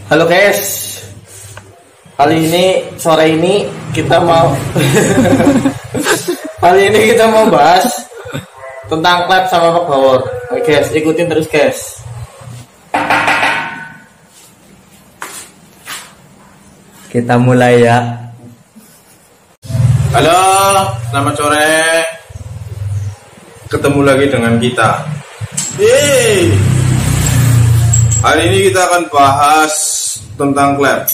Halo guys, kali ini sore ini kita mau bahas tentang klep sama pak power. Oke guys, ikutin terus guys. Kita mulai ya. Halo, selamat sore. Ketemu lagi dengan kita. Hari ini kita akan bahas tentang klep.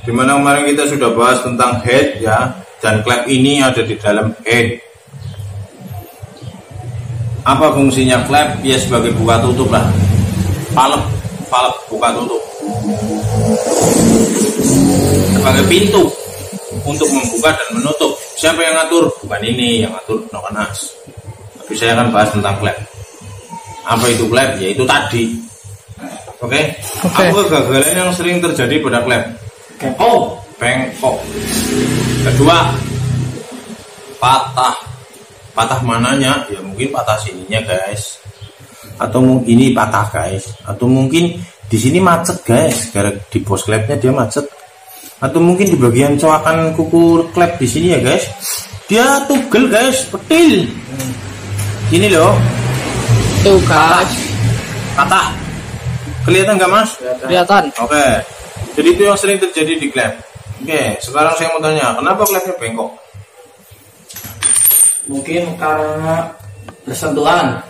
Dimana kemarin kita sudah bahas tentang head ya, dan klep ini ada di dalam head. Apa fungsinya klep? Ya sebagai buka tutup lah. Valve buka tutup. Sebagai pintu untuk membuka dan menutup. Siapa yang ngatur? Bukan ini yang ngatur, Nokanas. Tapi saya akan bahas tentang klep. Apa itu klep? Yaitu tadi. Oke. Apa kegagalan yang sering terjadi pada klep? Bengkok. Kedua, patah mananya? Ya mungkin patah sininya guys, atau mungkin ini patah guys, atau mungkin di sini macet guys, gara di bos klepnya dia macet, atau mungkin di bagian coakan kuku klep di sini ya guys, dia tugel guys, petil. Ini loh, Tuh guys, patah. Kelihatan nggak mas? kelihatan. Oke. Jadi itu yang sering terjadi di klep. Oke, sekarang saya mau tanya, kenapa klepnya bengkok? Mungkin karena bersentuhan,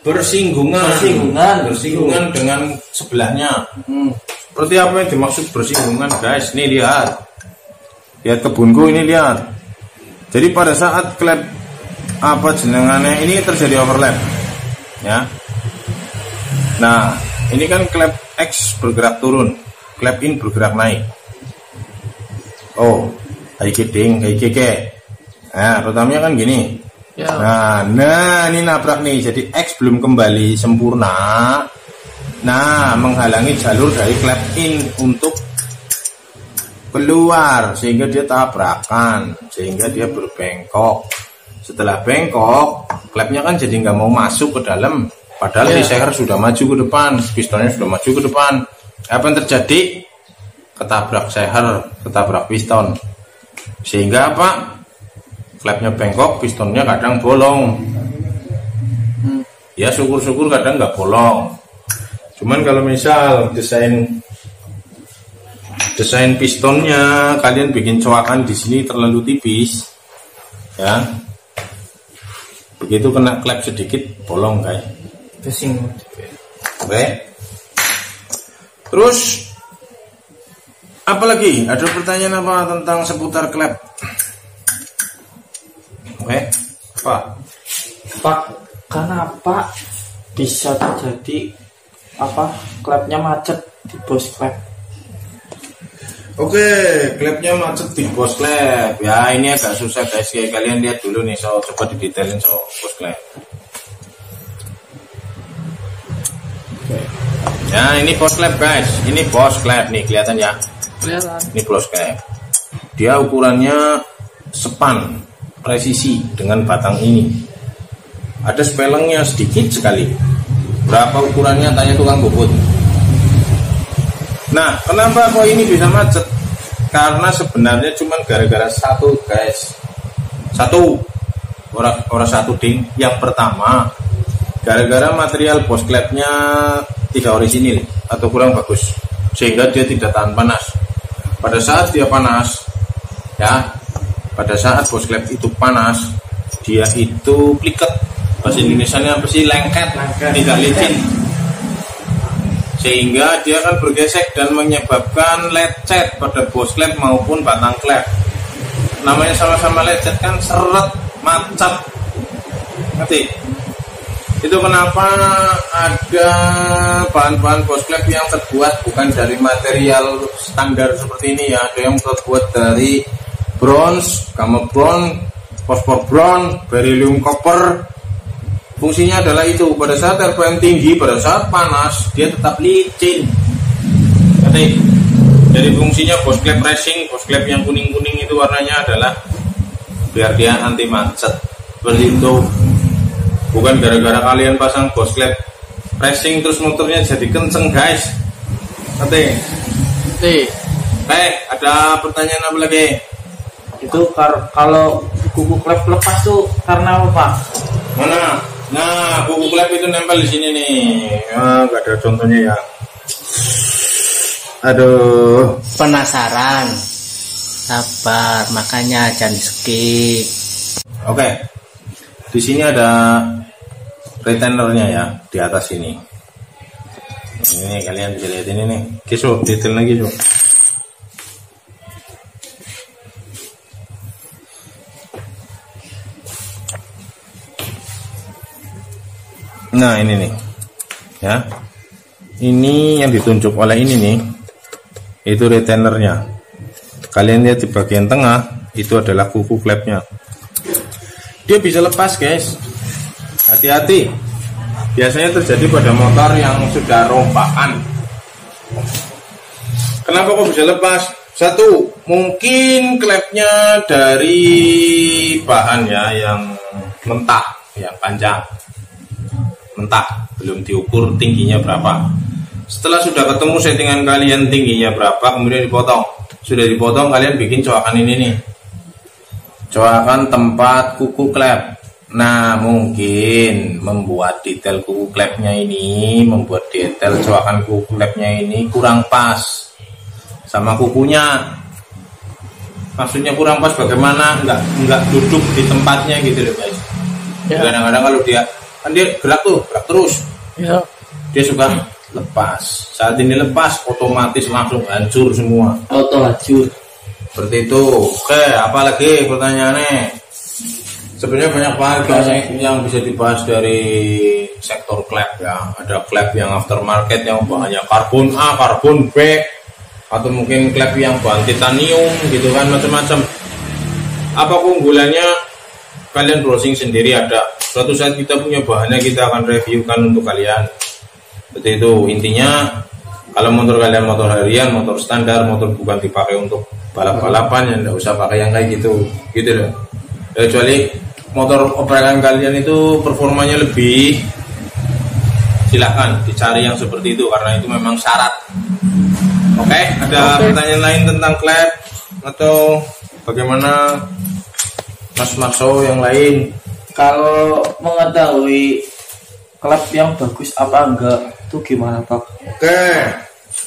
Bersinggungan dengan sebelahnya. Seperti apa yang dimaksud bersinggungan guys? Nih lihat kebunku ini lihat. Jadi pada saat klep apa jenengannya ini terjadi overlap, ya. Nah, ini kan klep X bergerak turun, klep in bergerak naik. Oh, kayak gedeng, kayak keke. Nah, pertamanya kan gini. ya. Nah, ini nabrak nih. Jadi X belum kembali sempurna. Nah, menghalangi jalur dari klep in untuk keluar, sehingga dia tabrakan, sehingga dia berbengkok. Setelah bengkok, klepnya kan jadi nggak mau masuk ke dalam. Padahal di seher sudah maju ke depan, pistonnya sudah maju ke depan. Apa yang terjadi? Ketabrak seher, ketabrak piston. Sehingga apa? Klepnya bengkok, pistonnya kadang bolong. Ya syukur-syukur kadang nggak bolong. Cuman kalau misal desain pistonnya kalian bikin coakan di sini terlalu tipis, ya. Begitu kena klep sedikit bolong guys. Oke. Terus apalagi? Ada pertanyaan apa tentang seputar klep? Oke. Pak, kenapa bisa terjadi klepnya macet di bos klep? Oke, klepnya macet di bos klep. Ya ini agak susah guys. Kayak kalian lihat dulu nih, coba didetailin bos klep. Oke. Ya ini bos klep guys. Ini bos klep nih, kelihatan ya. Kelihatan. Ini bos klep. Dia ukurannya sepan, presisi dengan batang ini. Ada spelengnya sedikit sekali. Berapa ukurannya? Tanya tukang bubut. Nah, kenapa kok ini bisa macet? Karena sebenarnya cuma gara-gara satu guys. Orang satu ding. Yang pertama, gara-gara material bos klepnya tidak orisinil atau kurang bagus, sehingga dia tidak tahan panas. Pada saat dia panas, ya, pada saat bos klep itu panas, dia itu pliket. Bahasa Indonesianya apa sih? Lengket. Tidak licin. Sehingga dia akan bergesek dan menyebabkan lecet pada bos klep maupun batang klep. Namanya sama-sama lecet kan, seret, macet. Ngerti? Itu kenapa ada bahan-bahan bos klep yang terbuat bukan dari material standar seperti ini ya. Ada yang terbuat dari bronze, gamma bronze, fosfor bronze, beryllium copper. Fungsinya adalah itu, pada saat RPM tinggi, pada saat panas, dia tetap licin. Jadi fungsinya bos klep racing, bos klep yang kuning-kuning itu warnanya adalah biar dia anti macet. Seperti itu. Bukan gara-gara kalian pasang bos klep racing terus motornya jadi kenceng guys. Nanti. Nanti. Ada pertanyaan apa lagi? Itu kalau kuku klep lepas tuh karena apa, Pak? Mana? Nah, kuku klep itu nempel di sini nih. Nggak ada contohnya ya. Aduh. Penasaran? Sabar, makanya jangan skip. Oke. Di sini ada retainernya ya di atas ini. Ini kalian bisa lihat ini nih. Kisah detail lagi, Su. Nah, ini nih. Ya. Ini yang ditunjuk oleh ini nih. Itu retainernya. Kalian lihat di bagian tengah, itu adalah kuku klepnya. Dia bisa lepas, guys. Hati-hati. Biasanya terjadi pada motor yang sudah rombakan. Kenapa kok bisa lepas? Satu, mungkin klepnya dari bahan ya yang mentah, yang panjang. Mentah, belum diukur tingginya berapa. Setelah sudah ketemu settingan kalian tingginya berapa, kemudian dipotong. Sudah dipotong, kalian bikin coakan ini nih. Coakan tempat kuku klep. Nah, mungkin membuat detail kuku klepnya ini, membuat detail coakan kuku klepnya ini kurang pas sama kukunya. Maksudnya kurang pas bagaimana? Enggak duduk di tempatnya gitu loh, guys. Ya. Kadang-kadang kalau dia kan dia gerak terus. Ya. Dia suka lepas. Saat ini lepas, otomatis langsung hancur semua. Auto hancur. Seperti itu. Oke, apalagi pertanyaannya? Sebenarnya banyak banget yang bisa dibahas dari sektor klep ya. Ada klep yang aftermarket yang bahannya karbon A, karbon B, atau mungkin klep yang bahan titanium gitu kan, macam-macam. Apa keunggulannya? Kalian browsing sendiri ada. Suatu saat kita punya bahannya, kita akan reviewkan untuk kalian. Seperti itu intinya. Kalau motor kalian motor harian, motor standar, motor bukan dipakai untuk balap-balapan, ya nggak usah pakai yang kayak gitu loh. Kecuali motor operan kalian itu performanya lebih, silakan dicari yang seperti itu karena itu memang syarat. Oke, ada pertanyaan lain tentang klep atau bagaimana, Mas Marso, yang lain? Kalau mengetahui klep yang bagus apa enggak itu gimana, Pak? Oke,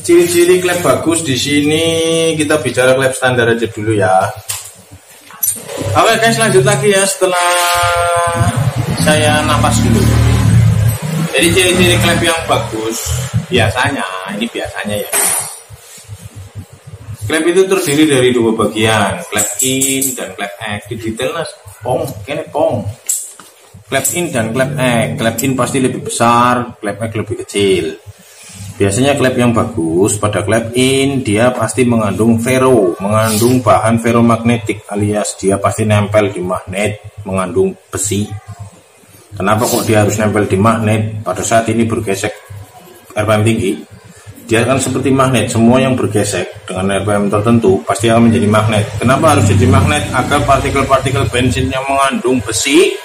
ciri-ciri klep bagus di sini kita bicara klep standar aja dulu ya. Oke guys, lanjut lagi ya setelah saya napas dulu. Jadi ciri-ciri klep yang bagus biasanya, ini biasanya ya. Klep itu terdiri dari dua bagian, klep in dan klep X. Di detail nas, pong. Klep in dan klep X. Klep in pasti lebih besar, klep X lebih kecil. Biasanya klep yang bagus pada klep in dia pasti mengandung mengandung bahan ferromagnetik, alias dia pasti nempel di magnet, mengandung besi. Kenapa kok dia harus nempel di magnet? Pada saat ini bergesek RPM tinggi, dia kan seperti magnet, semua yang bergesek dengan RPM tertentu pasti akan menjadi magnet. Kenapa harus jadi magnet? Agar partikel-partikel bensin yang mengandung besi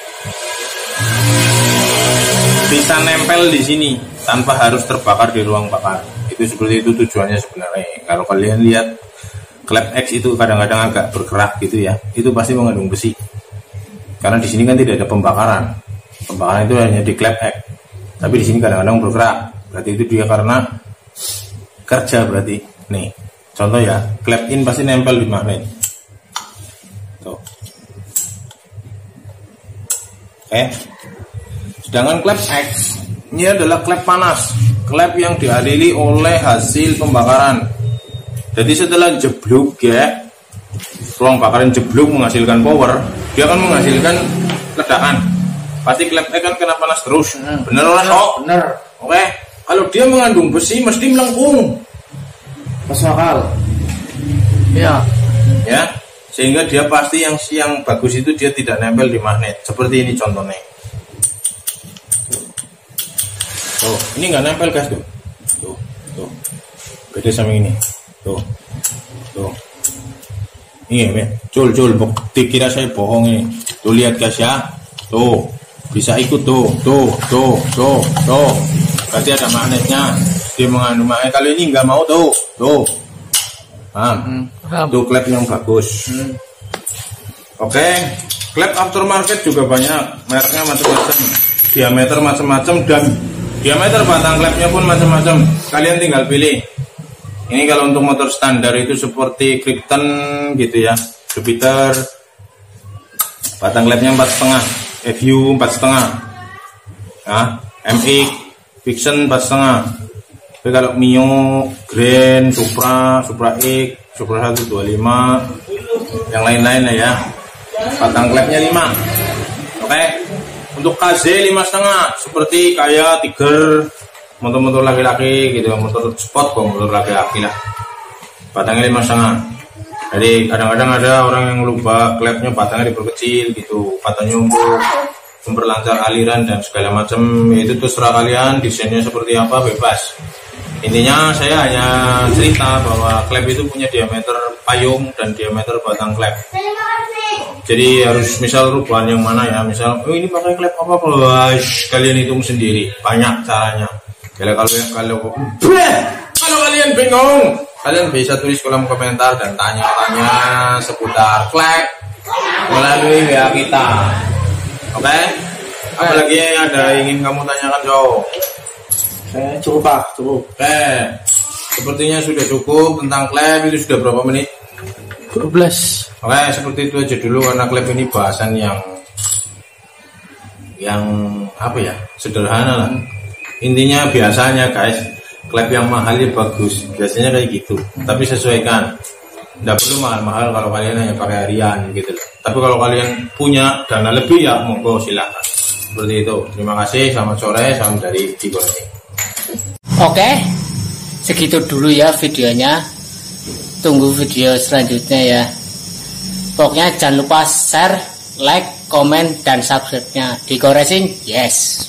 bisa nempel di sini tanpa harus terbakar di ruang bakar. Itu seperti itu tujuannya sebenarnya. Kalau kalian lihat klep X itu kadang-kadang agak bergerak gitu ya, itu pasti mengandung besi. Karena di sini kan tidak ada pembakaran. Pembakaran itu hanya di klep X. Tapi di sini kadang-kadang bergerak. Berarti itu dia karena kerja berarti. Nih, contoh ya, klep in pasti nempel di magnet. Tuh. Oke. Sedangkan klep X ini adalah klep panas, klep yang dihadiri oleh hasil pembakaran. Jadi setelah jeblok ya, ruang bakaran jeblok menghasilkan power, dia akan menghasilkan ledakan. Pasti klep X kan kena panas terus. Bener orang kok? Bener. Oke. Kalau dia mengandung besi mesti melengkung. Masuk akal. Ya. Ya. Sehingga dia pasti yang bagus itu dia tidak nempel di magnet. Seperti ini contohnya. Tuh, ini nggak nempel guys tuh. Tuh. Beda sama ini. Tuh. Ini ya, Jul, dikira saya bohong ini. Tuh lihat guys ya. Tuh, bisa ikut tuh. Berarti ada magnetnya. dia mengandung makanya. Kalau ini nggak mau tuh paham? Tuh klep yang bagus. Oke, klep aftermarket juga banyak, mereknya macam-macam, diameter macam-macam, dan diameter batang klepnya pun macam-macam. Kalian tinggal pilih. Ini kalau untuk motor standar itu seperti Krypton gitu ya, Jupiter, batang klepnya 4,5, FU 4,5, nah, MX, Vixen 4,5. Tapi kalau Mio, Grand, Supra X, Supra 125, yang lain-lain lah ya, batang klepnya 5. Oke, untuk KZ 5,5, seperti kayak Tiger, motor-motor laki-laki gitu, motor sport kok, motor laki-laki lah, batangnya 5,5. Jadi kadang-kadang ada orang yang lupa klepnya batangnya diperkecil gitu, katanya untuk memperlancar aliran dan segala macam. Itu terserah kalian, desainnya seperti apa bebas. Intinya saya hanya cerita bahwa klep itu punya diameter payung dan diameter batang klep. Jadi harus misal rubahan yang mana ya, misal ini pakai klep apa, kalian hitung sendiri, banyak caranya. Kalau kalian bingung, kalian bisa tulis kolom komentar dan tanya-tanya seputar klep melalui WA kita. Oke? Apalagi ada ingin kamu tanyakan, Jo? Cukup Pak, cukup. Oke, sepertinya sudah cukup tentang klep. Itu sudah berapa menit? 12. Oke, seperti itu aja dulu, karena klep ini bahasan yang apa ya, sederhana lah. Intinya biasanya guys, klep yang mahal ya bagus, biasanya kayak gitu. Tapi sesuaikan, tidak perlu mahal-mahal kalau kalian hanya pakai harian gitu. Tapi kalau kalian punya dana lebih ya monggo silahkan. Seperti itu. Terima kasih, selamat sore, salam dari Digoreng. Oke, segitu dulu ya videonya. Tunggu video selanjutnya ya. Pokoknya jangan lupa share, like, komen, dan subscribe-nya. Digoreng, yes.